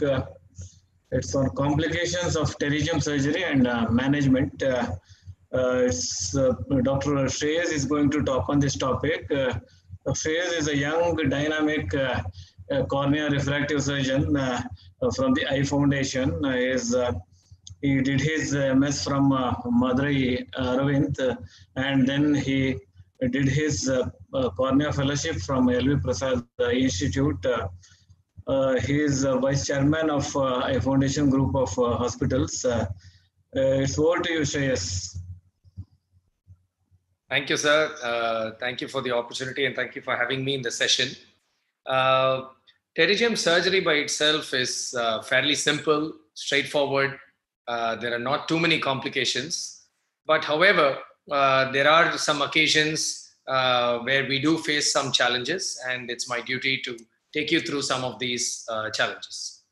It's on complications of pterygium surgery and management. Dr. Shreyas is going to talk on this topic. Shreyas is a young, dynamic cornea refractive surgeon from the Eye Foundation. He did his MS from Madurai Aravind, and then he did his cornea fellowship from LV Prasad Institute. He is vice chairman of Eye Foundation group of hospitals. It's over to you, Shreyas. Thank you, sir. Thank you for the opportunity and thank you for having me in the session. Pterygium surgery by itself is fairly simple, straightforward. There are not too many complications. But however, there are some occasions where we do face some challenges, and it's my duty to take you through some of these challenges.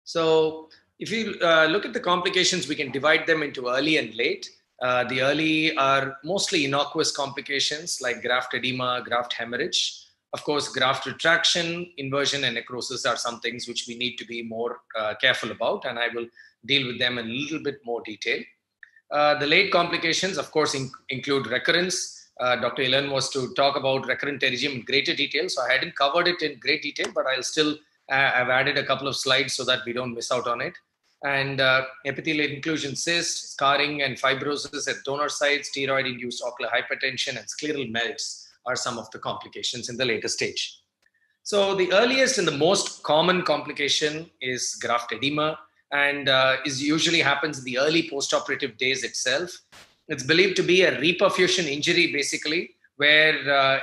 So if you look at the complications, we can divide them into early and late. The early are mostly innocuous complications like graft edema, graft hemorrhage. Of course, graft retraction, inversion, and necrosis are some things which we need to be more careful about, and I will deal with them in a little bit more detail. The late complications, of course, include recurrence. Dr. Ilan was to talk about recurrent pterygium in greater detail, so I hadn't covered it in great detail, but I'll still, I've added a couple of slides so that we don't miss out on it. And epithelial inclusion cysts, scarring and fibrosis at donor sites, steroid-induced ocular hypertension, and scleral melts are some of the complications in the later stage. So the earliest and the most common complication is graft edema, and usually happens in the early postoperative days itself. It's believed to be a reperfusion injury, basically, where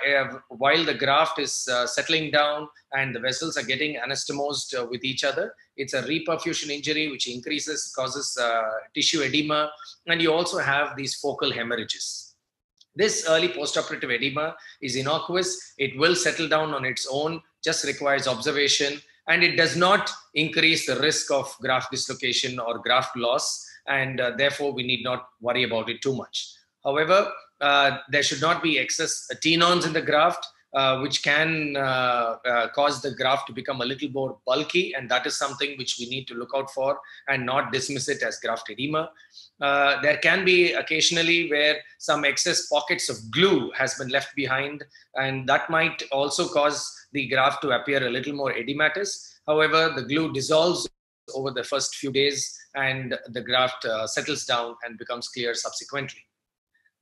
while the graft is settling down and the vessels are getting anastomosed with each other, it's a reperfusion injury which causes tissue edema, and you also have these focal hemorrhages. This early postoperative edema is innocuous. It will settle down on its own, just requires observation, and it does not increase the risk of graft dislocation or graft loss, and therefore we need not worry about it too much. However, there should not be excess tenons in the graft, which can cause the graft to become a little more bulky, and that is something which we need to look out for and not dismiss it as graft edema. There can be occasionally where some excess pockets of glue has been left behind, and that might also cause the graft to appear a little more edematous. However, the glue dissolves over the first few days and the graft settles down and becomes clear subsequently.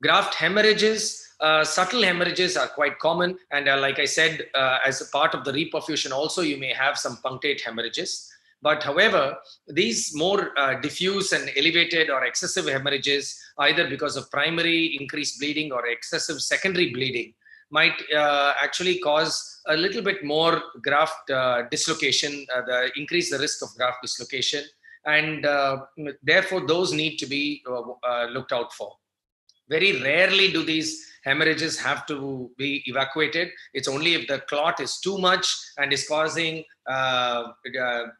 Graft hemorrhages, subtle hemorrhages are quite common, and like I said, as a part of the reperfusion also you may have some punctate hemorrhages. But however, these more diffuse and elevated or excessive hemorrhages, either because of primary increased bleeding or excessive secondary bleeding, might actually cause a little bit more graft dislocation, increase the risk of graft dislocation, and therefore those need to be looked out for. Very rarely do these hemorrhages have to be evacuated. It's only if the clot is too much and is causing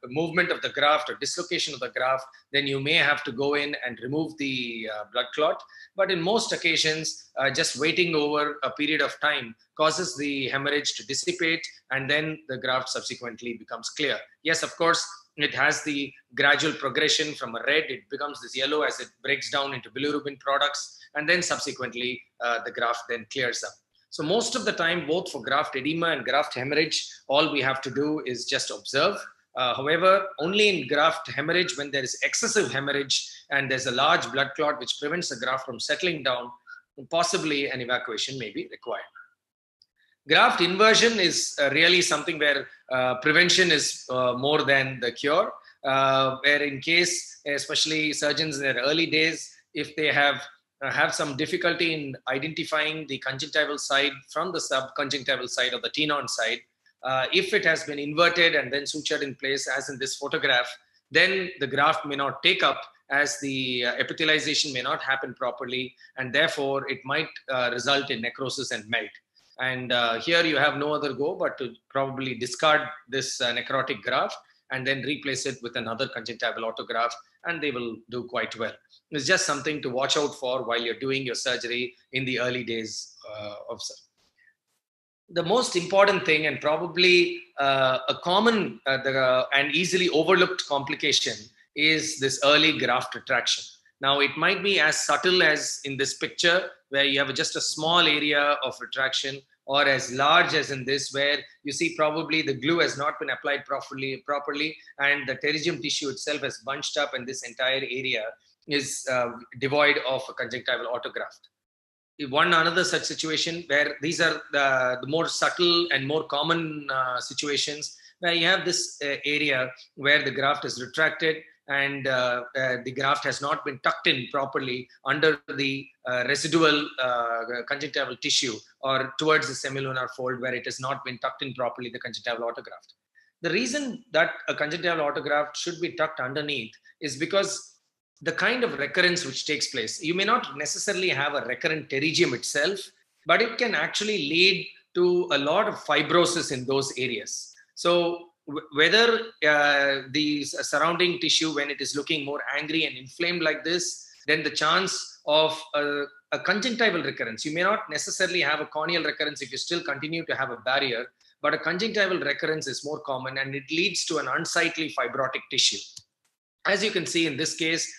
movement of the graft or dislocation of the graft, then you may have to go in and remove the blood clot. But in most occasions, just waiting over a period of time causes the hemorrhage to dissipate, and then the graft subsequently becomes clear. Yes, of course, it has the gradual progression from a red, it becomes this yellow as it breaks down into bilirubin products, and then subsequently the graft then clears up. So most of the time, both for graft edema and graft hemorrhage, all we have to do is just observe. However, only in graft hemorrhage, when there is excessive hemorrhage and there's a large blood clot which prevents the graft from settling down, possibly an evacuation may be required. Graft inversion is really something where prevention is more than the cure, where in case, especially surgeons in their early days, if they have some difficulty in identifying the conjunctival side from the subconjunctival side or the tenon side, if it has been inverted and then sutured in place, as in this photograph, then the graft may not take up, as the epithelialization may not happen properly, and therefore it might result in necrosis and melt. And here you have no other go but to probably discard this necrotic graft and then replace it with another conjunctival autograft, and they will do quite well. It's just something to watch out for while you're doing your surgery in the early days of surgery. the most important thing, and probably a common and easily overlooked complication, is this early graft retraction. Now, it might be as subtle as in this picture, where you have just a small area of retraction, or as large as in this, where you see probably the glue has not been applied properly, and the pterygium tissue itself has bunched up, and this entire area is devoid of a conjunctival autograft. One another such situation, where these are the more subtle and more common situations, where you have this area where the graft is retracted, and the graft has not been tucked in properly under the residual conjunctival tissue, or towards the semilunar fold, where it has not been tucked in properly, the conjunctival autograft. The reason that a conjunctival autograft should be tucked underneath is because the kind of recurrence which takes place, you may not necessarily have a recurrent pterygium itself, but it can actually lead to a lot of fibrosis in those areas. So whether the surrounding tissue, when it is looking more angry and inflamed like this, then the chance of a conjunctival recurrence, you may not necessarily have a corneal recurrence if you still continue to have a barrier, but a conjunctival recurrence is more common, and it leads to an unsightly fibrotic tissue. As you can see in this case,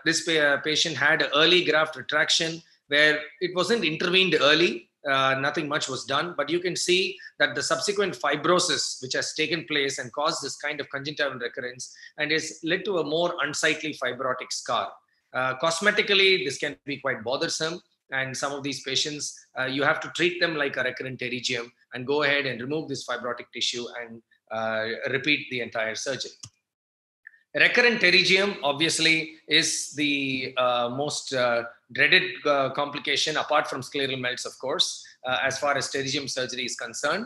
this patient had early graft retraction where it wasn't intervened early. Nothing much was done, but you can see that the subsequent fibrosis which has taken place and caused this kind of conjunctival recurrence, and is led to a more unsightly fibrotic scar. Cosmetically, this can be quite bothersome, and some of these patients, you have to treat them like a recurrent pterygium and go ahead and remove this fibrotic tissue and repeat the entire surgery. Recurrent pterygium obviously is the most dreaded complication, apart from scleral melts, of course, as far as pterygium surgery is concerned.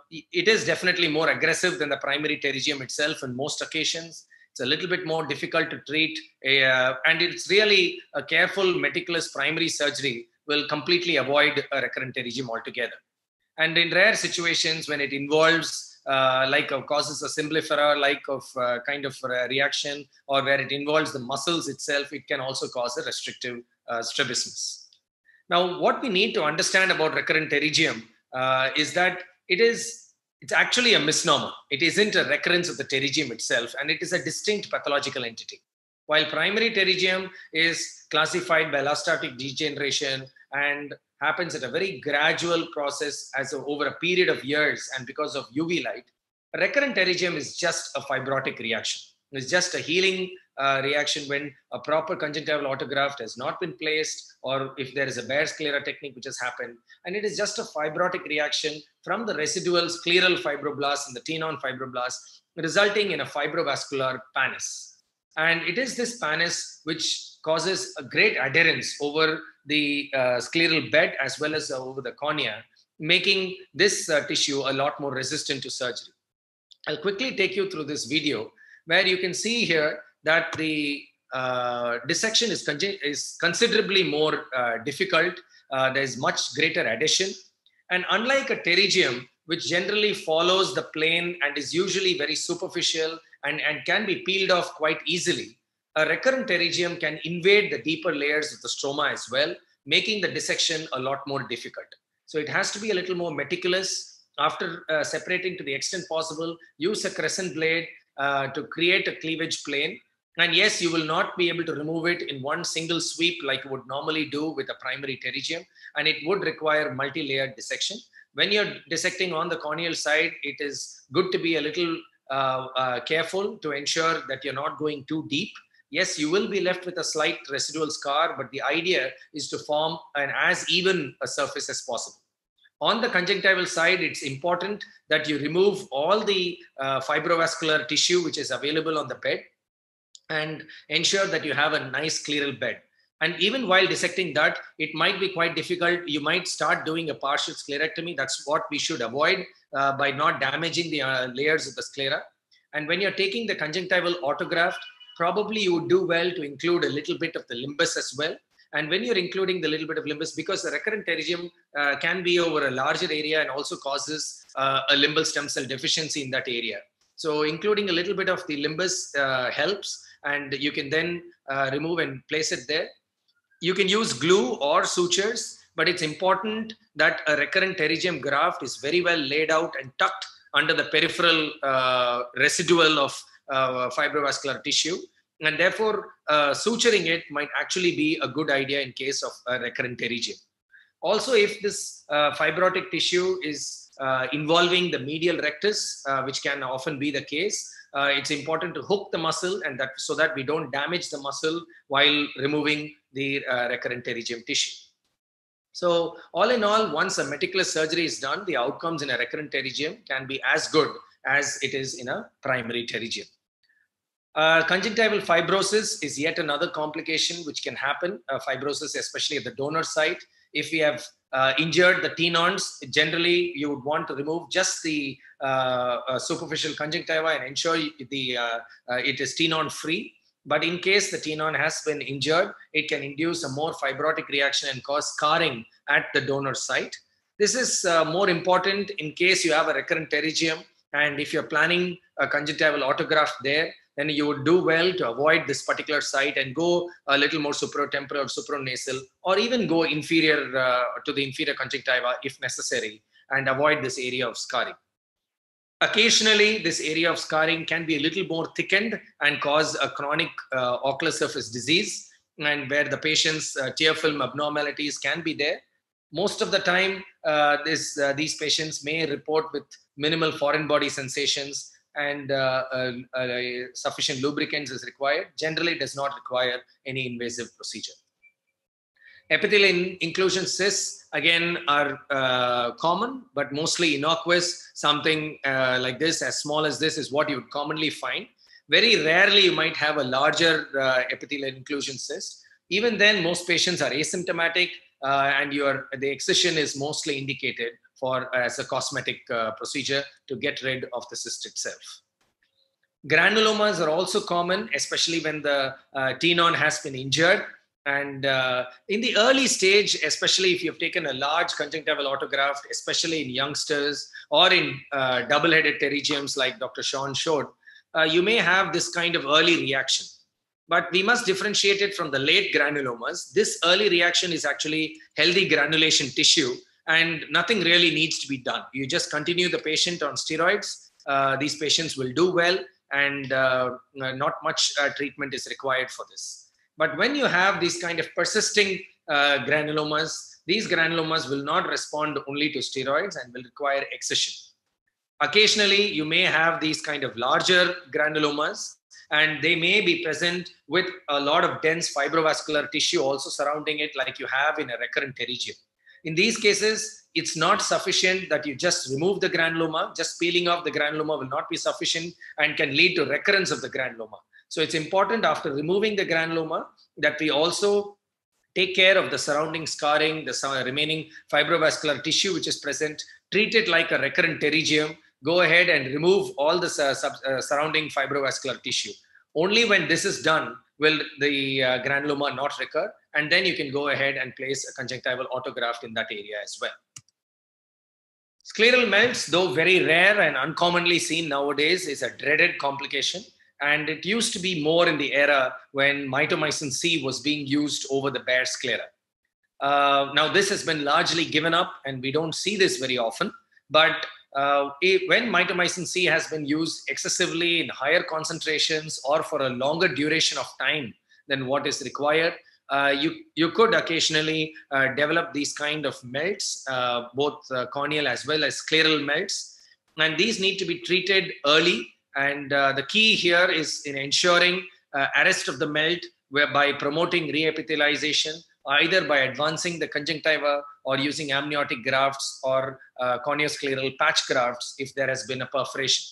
It is definitely more aggressive than the primary pterygium itself in most occasions. It's a little bit more difficult to treat, and it's really a careful, meticulous primary surgery will completely avoid a recurrent pterygium altogether. And in rare situations, when it involves causes a symblifera kind of reaction, or where it involves the muscles itself, it can also cause a restrictive strabismus. Now, what we need to understand about recurrent pterygium is that it's actually a misnomer. It isn't a recurrence of the pterygium itself, and it is a distinct pathological entity. While primary pterygium is classified by elastic degeneration and happens at a very gradual process over a period of years and because of UV light, recurrent pterygium is just a fibrotic reaction. It's just a healing reaction when a proper conjunctival autograft has not been placed, or if there is a bare sclera technique which has happened, and it is just a fibrotic reaction from the residual scleral fibroblasts and the tenon fibroblasts, resulting in a fibrovascular pannus. And it is this pannus which causes a great adherence over the scleral bed as well as over the cornea, making this tissue a lot more resistant to surgery. I'll quickly take you through this video where you can see here that the dissection is considerably more difficult. There's much greater adhesion. And unlike a pterygium, which generally follows the plane and is usually very superficial and can be peeled off quite easily, a recurrent pterygium can invade the deeper layers of the stroma as well, making the dissection a lot more difficult. So it has to be a little more meticulous. After separating to the extent possible, use a crescent blade to create a cleavage plane. And yes, you will not be able to remove it in one single sweep like you would normally do with a primary pterygium, and it would require multi-layered dissection. When you're dissecting on the corneal side, it is good to be a little careful to ensure that you're not going too deep. Yes, you will be left with a slight residual scar, but the idea is to form an as even a surface as possible. On the conjunctival side, it's important that you remove all the fibrovascular tissue which is available on the bed and ensure that you have a nice scleral bed. And even while dissecting that, it might be quite difficult. You might start doing a partial sclerectomy. That's what we should avoid by not damaging the layers of the sclera. And when you're taking the conjunctival autograft, probably you would do well to include a little bit of the limbus as well. And when you're including the little bit of limbus, because the recurrent pterygium can be over a larger area and also causes a limbal stem cell deficiency in that area. So including a little bit of the limbus helps, and you can then remove and place it there. You can use glue or sutures, but it's important that a recurrent pterygium graft is very well laid out and tucked under the peripheral residual of fibrovascular tissue. And therefore, suturing it might actually be a good idea in case of a recurrent pterygium. Also, if this fibrotic tissue is involving the medial rectus, which can often be the case, it's important to hook the muscle, and that so that we don't damage the muscle while removing the recurrent pterygium tissue. So all in all, once a meticulous surgery is done, the outcomes in a recurrent pterygium can be as good as it is in a primary pterygium. Conjunctival fibrosis is yet another complication which can happen, fibrosis especially at the donor site. If we have injured the tenons, generally you would want to remove just the superficial conjunctiva and ensure it is tenon free. But in case the tenon has been injured, it can induce a more fibrotic reaction and cause scarring at the donor site. This is more important in case you have a recurrent pterygium, and if you're planning a conjunctival autograft there, then you would do well to avoid this particular site and go a little more supratemporal or supranasal, or even go inferior to the inferior conjunctiva if necessary, and avoid this area of scarring. Occasionally, this area of scarring can be a little more thickened and cause a chronic ocular surface disease, and where the patient's tear film abnormalities can be there. Most of the time, these patients may report with minimal foreign body sensations, and sufficient lubricants is required. Generally, does not require any invasive procedure. Epithelial inclusion cysts, again, are common, but mostly innocuous. Something like this, as small as this, is what you would commonly find. Very rarely, you might have a larger epithelial inclusion cyst. Even then, most patients are asymptomatic, and the excision is mostly indicated as a cosmetic procedure to get rid of the cyst itself. Granulomas are also common, especially when the tenon has been injured. And in the early stage, especially if you've taken a large conjunctival autograft, especially in youngsters or in double-headed pterygiums like Dr. Sean showed, you may have this kind of early reaction. But we must differentiate it from the late granulomas. This early reaction is actually healthy granulation tissue, and nothing really needs to be done. You just continue the patient on steroids. These patients will do well, and not much treatment is required for this. But when you have these kind of persisting granulomas, these granulomas will not respond only to steroids and will require excision. Occasionally, you may have these kind of larger granulomas, and they may be present with a lot of dense fibrovascular tissue also surrounding it, like you have in a recurrent pterygium. In these cases, it's not sufficient that you just remove the granuloma. Just peeling off the granuloma will not be sufficient and can lead to recurrence of the granuloma. So it's important, after removing the granuloma, that we also take care of the surrounding scarring, the remaining fibrovascular tissue which is present, treat it like a recurrent pterygium, go ahead and remove all the surrounding fibrovascular tissue. Only when this is done will the granuloma not recur, and then you can go ahead and place a conjunctival autograft in that area as well. Scleral melts, though very rare and uncommonly seen nowadays, is a dreaded complication. And it used to be more in the era when mitomycin C was being used over the bare sclera. Now, this has been largely given up, and we don't see this very often. But when mitomycin C has been used excessively in higher concentrations or for a longer duration of time than what is required, you could occasionally develop these kind of melts, both corneal as well as scleral melts. And these need to be treated early. And the key here is in ensuring arrest of the melt, whereby promoting reepithelialization, either by advancing the conjunctiva or using amniotic grafts or corneoscleral patch grafts if there has been a perforation.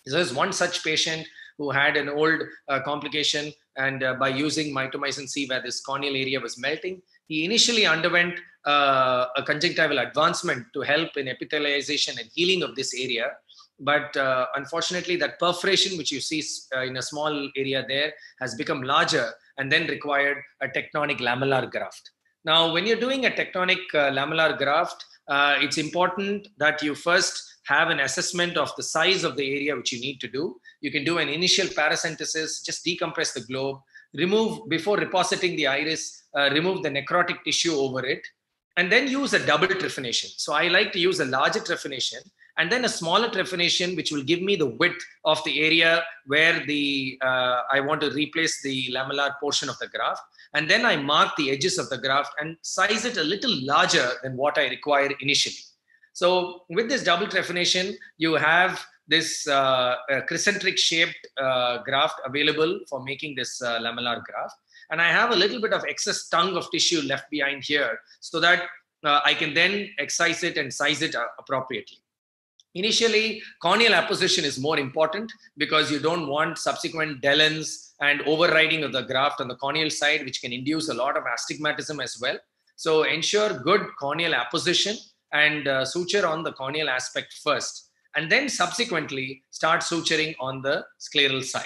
There's one such patient who had an old complication, and by using mitomycin C where this corneal area was melting, he initially underwent a conjunctival advancement to help in epithelialization and healing of this area. But unfortunately, that perforation which you see in a small area there has become larger and then required a tectonic lamellar graft. Now, when you're doing a tectonic lamellar graft, it's important that you first have an assessment of the size of the area which you need to do. You can do an initial paracentesis, just decompress the globe, remove, before repositing the iris, remove the necrotic tissue over it. and then use a double trephination. So I like to use a larger trephination and then a smaller trephination, which will give me the width of the area where I want to replace the lamellar portion of the graft. And then I mark the edges of the graft and size it a little larger than what I require initially. So with this double trephination, you have this concentric shaped graft available for making this lamellar graft. And I have a little bit of excess tongue of tissue left behind here so that I can then excise it and size it appropriately. Initially, corneal apposition is more important because you don't want subsequent delens and overriding of the graft on the corneal side, which can induce a lot of astigmatism as well. So ensure good corneal apposition and suture on the corneal aspect first, and then subsequently start suturing on the scleral side.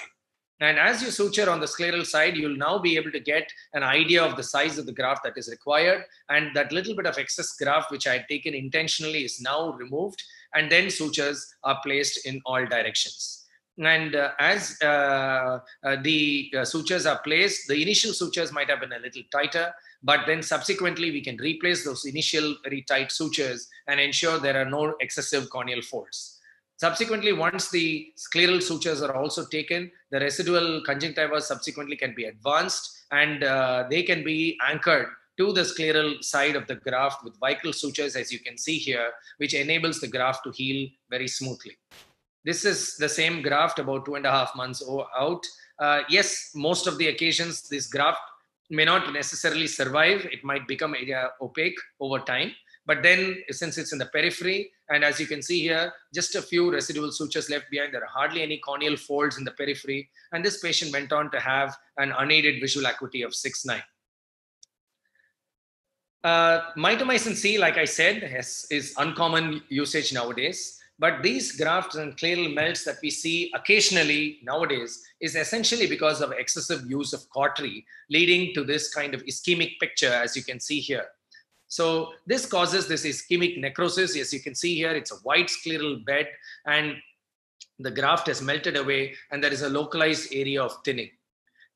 And as you suture on the scleral side, you'll now be able to get an idea of the size of the graft that is required. And that little bit of excess graft, which I had taken intentionally, is now removed. And then sutures are placed in all directions. And as the sutures are placed, the initial sutures might have been a little tighter, but then subsequently we can replace those initial very tight sutures and ensure there are no excessive corneal folds. Subsequently, once the scleral sutures are also taken, the residual conjunctiva subsequently can be advanced, and they can be anchored to the scleral side of the graft with vical sutures, as you can see here, which enables the graft to heal very smoothly. This is the same graft about 2.5 months out. Yes, most of the occasions, this graft may not necessarily survive. It might become opaque over time. But then, since it's in the periphery, and as you can see here, just a few residual sutures left behind, there are hardly any corneal folds in the periphery. And this patient went on to have an unaided visual acuity of 6.9. Mitomycin C, like I said, is uncommon usage nowadays. But these grafts and scleral melts that we see occasionally nowadays is essentially because of excessive use of cautery, leading to this kind of ischemic picture, as you can see here. So this causes this ischemic necrosis. As you can see here, it's a white scleral bed and the graft has melted away and there is a localized area of thinning.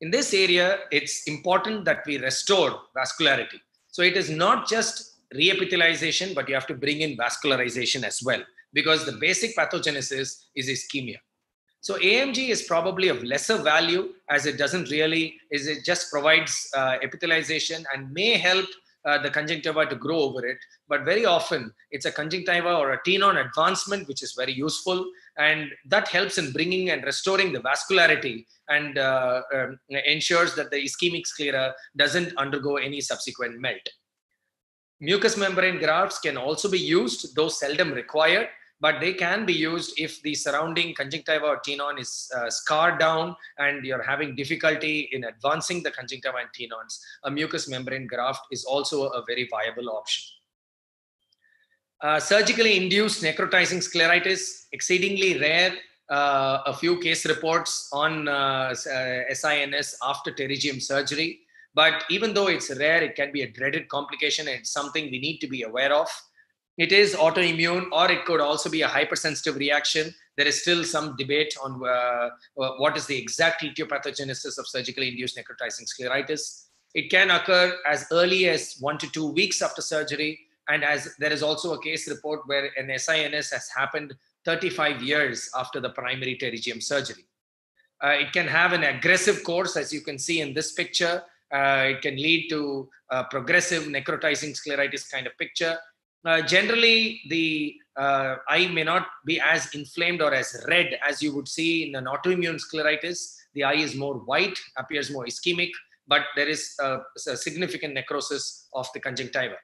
In this area, it's important that we restore vascularity. So it is not just reepithelialization, but you have to bring in vascularization as well, because the basic pathogenesis is ischemia. So AMG is probably of lesser value as it doesn't really, it just provides epithelialization and may help the conjunctiva to grow over it. But very often it's a conjunctiva or a tenon advancement, which is very useful. And that helps in bringing and restoring the vascularity and ensures that the ischemic sclera doesn't undergo any subsequent melt. Mucous membrane grafts can also be used, though seldom required, but they can be used if the surrounding conjunctiva or tenon is scarred down and you're having difficulty in advancing the conjunctiva and tenons. A mucous membrane graft is also a very viable option. Surgically induced necrotizing scleritis, exceedingly rare. A few case reports on SINS after pterygium surgery. But even though it's rare, it can be a dreaded complication and it's something we need to be aware of. It is autoimmune, or it could also be a hypersensitive reaction. There is still some debate on what is the exact etiopathogenesis of surgically induced necrotizing scleritis. It can occur as early as 1 to 2 weeks after surgery. And as there is also a case report where an SINS has happened 35 years after the primary pterygium surgery. It can have an aggressive course, as you can see in this picture. It can lead to progressive necrotizing scleritis kind of picture. Generally, the eye may not be as inflamed or as red as you would see in an autoimmune scleritis. The eye is more white, appears more ischemic, but there is a significant necrosis of the conjunctiva.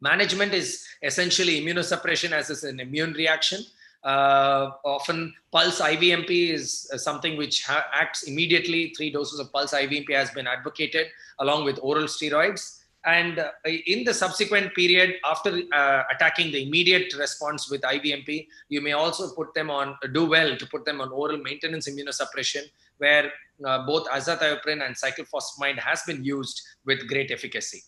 Management is essentially immunosuppression, as is an immune reaction. Often pulse IVMP is something which acts immediately. 3 doses of pulse IVMP has been advocated along with oral steroids. And in the subsequent period, after attacking the immediate response with IVMP, you may also do well to put them on oral maintenance immunosuppression, where both azathioprine and cyclophosphamide has been used with great efficacy.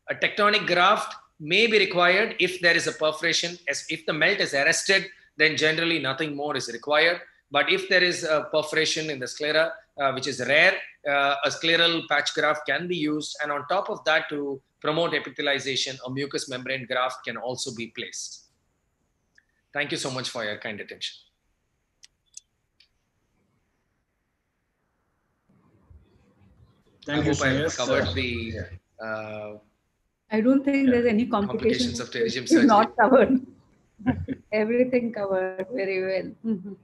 A tectonic graft may be required if there is a perforation. As if the melt is arrested, then generally nothing more is required. But if there is a perforation in the sclera, which is rare, a scleral patch graft can be used. And on top of that, to promote epithelialization, a mucous membrane graft can also be placed. Thank you so much for your kind attention. Thank you, Shreyas. Covered the. I don't think there's any complications of pterygium surgery. surgery. Not covered. Everything covered very well.